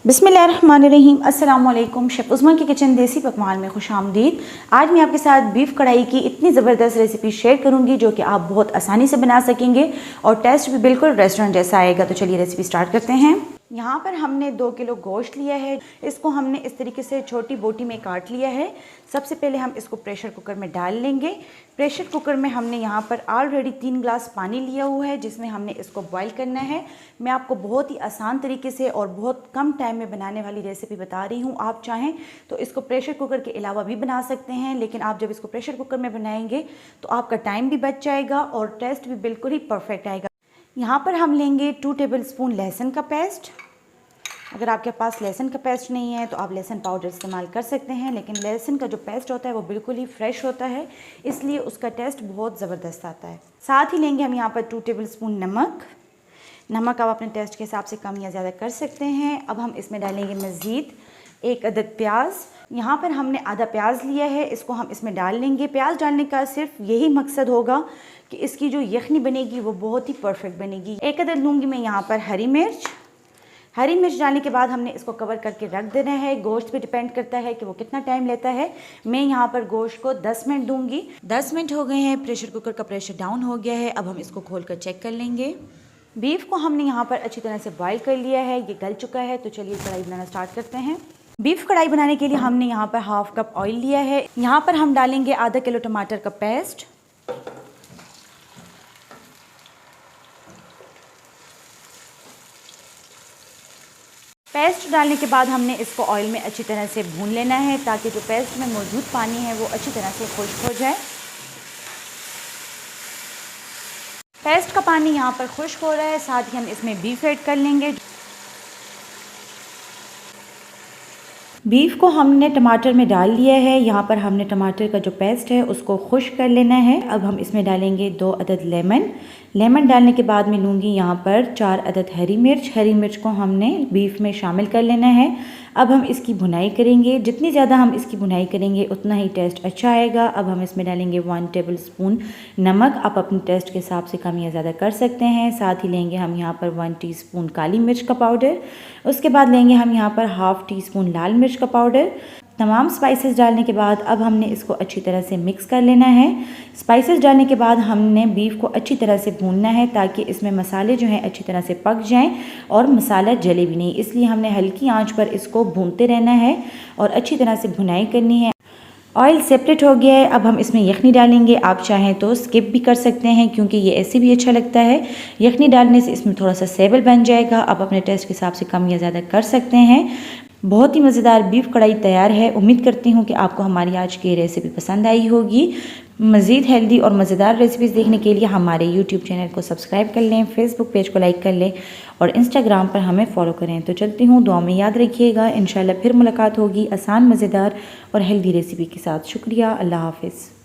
बिस्मिल्लाहिर्रहमानिर्रहीम। अस्सलाम वालेकुम। शेफ़ उस्मा की किचन देसी पकवान में खुशामदीद। आज मैं आपके साथ बीफ कढ़ाई की इतनी ज़बरदस्त रेसिपी शेयर करूंगी जो कि आप बहुत आसानी से बना सकेंगे और टेस्ट भी बिल्कुल रेस्टोरेंट जैसा आएगा। तो चलिए रेसिपी स्टार्ट करते हैं। यहाँ पर हमने 2 किलो गोश्त लिया है। इसको हमने इस तरीके से छोटी बोटी में काट लिया है। सबसे पहले हम इसको प्रेशर कुकर में डाल लेंगे। प्रेशर कुकर में हमने यहाँ पर ऑलरेडी 3 गिलास पानी लिया हुआ है जिसमें हमने इसको बॉईल करना है। मैं आपको बहुत ही आसान तरीके से और बहुत कम टाइम में बनाने वाली रेसिपी बता रही हूँ। आप चाहें तो इसको प्रेशर कुकर के अलावा भी बना सकते हैं, लेकिन आप जब इसको प्रेशर कुकर में बनाएंगे तो आपका टाइम भी बच जाएगा और टेस्ट भी बिल्कुल ही परफेक्ट आएगा। यहाँ पर हम लेंगे 2 टेबल स्पून लहसुन का पेस्ट। अगर आपके पास लहसुन का पेस्ट नहीं है तो आप लहसुन पाउडर इस्तेमाल कर सकते हैं, लेकिन लहसुन का जो पेस्ट होता है वो बिल्कुल ही फ्रेश होता है, इसलिए उसका टेस्ट बहुत ज़बरदस्त आता है। साथ ही लेंगे हम यहाँ पर 2 टेबल स्पून नमक आप अपने टेस्ट के हिसाब से कम या ज़्यादा कर सकते हैं। अब हम इसमें डालेंगे मज़ीद 1 अदद प्याज। यहाँ पर हमने आधा प्याज लिया है, इसको हम इसमें डाल लेंगे। प्याज डालने का सिर्फ यही मकसद होगा कि इसकी जो यखनी बनेगी वो बहुत ही परफेक्ट बनेगी। 1 अदद लूँगी मैं यहाँ पर हरी मिर्च डालने के बाद हमने इसको कवर करके रख देना है। गोश्त पे डिपेंड करता है कि वो कितना टाइम लेता है। मैं यहाँ पर गोश्त को 10 मिनट दूंगी। 10 मिनट हो गए हैं, प्रेशर कुकर का प्रेशर डाउन हो गया है। अब हम इसको खोल कर चेक कर लेंगे। बीफ को हमने यहाँ पर अच्छी तरह से बॉईल कर लिया है, ये गल चुका है। तो चलिए कढ़ाई बनाना स्टार्ट करते हैं। बीफ कढ़ाई बनाने के लिए हमने यहाँ पर हाफ कप ऑयल लिया है। यहाँ पर हम डालेंगे आधा किलो टमाटर का पेस्ट। पेस्ट डालने के बाद हमने इसको ऑयल में अच्छी तरह से भून लेना है ताकि जो पेस्ट में मौजूद पानी है वो अच्छी तरह से खुश्क हो जाए। पेस्ट का पानी यहाँ पर खुश्क हो रहा है, साथ ही हम इसमें बीफ ऐड कर लेंगे। बीफ को हमने टमाटर में डाल लिया है। यहाँ पर हमने टमाटर का जो पेस्ट है उसको खुश्क कर लेना है। अब हम इसमें डालेंगे 2 अदद लेमन डालने के बाद मैं लूँगी यहाँ पर 4 अदद हरी मिर्च को हमने बीफ में शामिल कर लेना है। अब हम इसकी भुनाई करेंगे। जितनी ज़्यादा हम इसकी भुनाई करेंगे उतना ही टेस्ट अच्छा आएगा। अब हम इसमें डालेंगे 1 टेबल स्पून नमक। आप अपने टेस्ट के हिसाब से कम या ज़्यादा कर सकते हैं। साथ ही लेंगे हम यहाँ पर 1 टीस्पून काली मिर्च का पाउडर। उसके बाद लेंगे हम यहाँ पर हाफ़ टी स्पून लाल मिर्च का पाउडर। तमाम स्पाइसेस डालने के बाद अब हमने इसको अच्छी तरह से मिक्स कर लेना है। स्पाइसेस डालने के बाद हमने बीफ को अच्छी तरह से भूनना है ताकि इसमें मसाले जो हैं अच्छी तरह से पक जाएं और मसाला जले भी नहीं, इसलिए हमने हल्की आंच पर इसको भूनते रहना है और अच्छी तरह से भुनाई करनी है। ऑयल सेपरेट हो गया है। अब हम इसमें यखनी डालेंगे। आप चाहें तो स्किप भी कर सकते हैं क्योंकि ये ऐसे भी अच्छा लगता है। यखनी डालने से इसमें थोड़ा सा सेवल बन जाएगा। आप अपने टेस्ट के हिसाब से कम या ज़्यादा कर सकते हैं। बहुत ही मज़ेदार बीफ कढ़ाई तैयार है। उम्मीद करती हूँ कि आपको हमारी आज की रेसिपी पसंद आई होगी। मज़ीद हेल्दी और मज़ेदार रेसिपीज़ देखने के लिए हमारे यूट्यूब चैनल को सब्सक्राइब कर लें, फेसबुक पेज को लाइक कर लें और इंस्टाग्राम पर हमें फॉलो करें। तो चलती हूँ, दुआ में याद रखिएगा। इंशाल्लाह फिर मुलाकात होगी आसान, मज़ेदार और हेल्दी रेसिपी के साथ। शुक्रिया। अल्लाह हाफ़िज़।